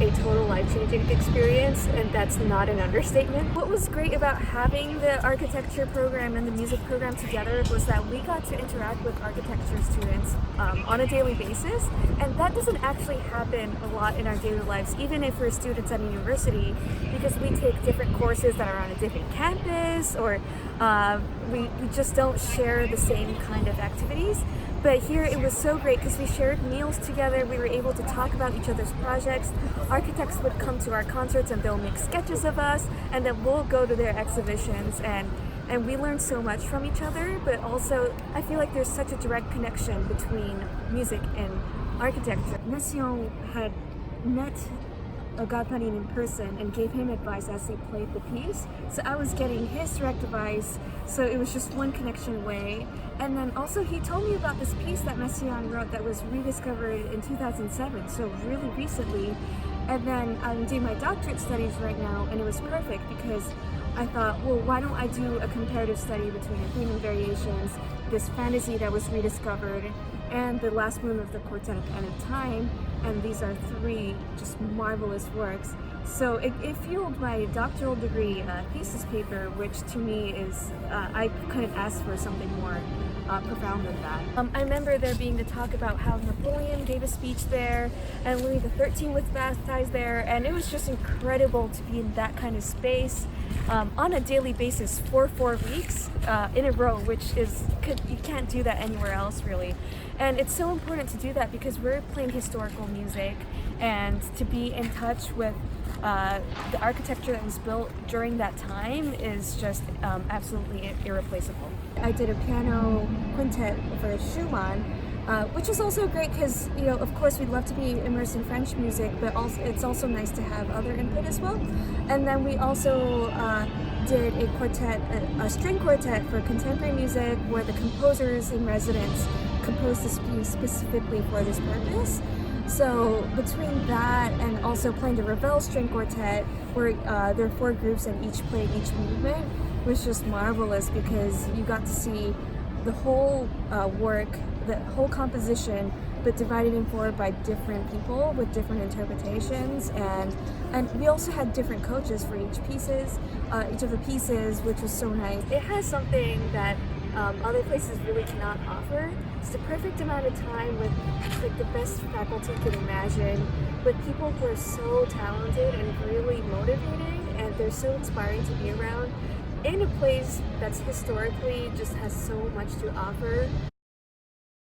a total life-changing experience, and that's not an understatement. What was great about having the architecture program and the music program together was that we got to interact with architecture students on a daily basis, and that doesn't actually happen a lot in our daily lives, even if we're students at a university, because we take different courses that are on a different campus, or we just don't share the same kind of activities. But here it was so great because we shared meals together, we were able to talk about each other's projects. Architects would come to our concerts and they'll make sketches of us, and then we'll go to their exhibitions, and we learned so much from each other. But also I feel like there's such a direct connection between music and architecture. Messiaen had met Agaphanin in person and gave him advice as he played the piece. So I was getting his direct advice, so it was just one connection away. And then also he told me about this piece that Messiaen wrote that was rediscovered in 2007, so really recently. And then I'm doing my doctorate studies right now, and it was perfect because I thought, well, why don't I do a comparative study between Agreement Variations, this fantasy that was rediscovered, and the last movement of the Quartet of End of Time, and these are three just marvelous works. So it fueled my doctoral degree thesis paper, which to me is, I couldn't ask for something more profound than that. I remember there being the talk about how Napoleon gave a speech there, and Louis XIII was baptized there, and it was just incredible to be in that kind of space on a daily basis for 4 weeks in a row, which is, you can't do that anywhere else really. And it's so important to do that because we're playing historical music, and to be in touch with the architecture that was built during that time is just absolutely irreplaceable. I did a piano quintet for Schumann, which was also great because, you know, of course we'd love to be immersed in French music, but also it's also nice to have other input as well. And then we also did a quartet, a string quartet for contemporary music, where the composers in residence composed this piece specifically for this purpose. So between that and also playing the Ravel string quartet, where there are 4 groups and each played each movement, was just marvelous because you got to see the whole work, the whole composition, but divided in 4 by different people with different interpretations, and we also had different coaches for each of the pieces, which was so nice. It has something that other places really cannot offer. It's the perfect amount of time with like the best faculty you could imagine, with people who are so talented and really motivating, and they're so inspiring to be around, in a place that's historically just has so much to offer.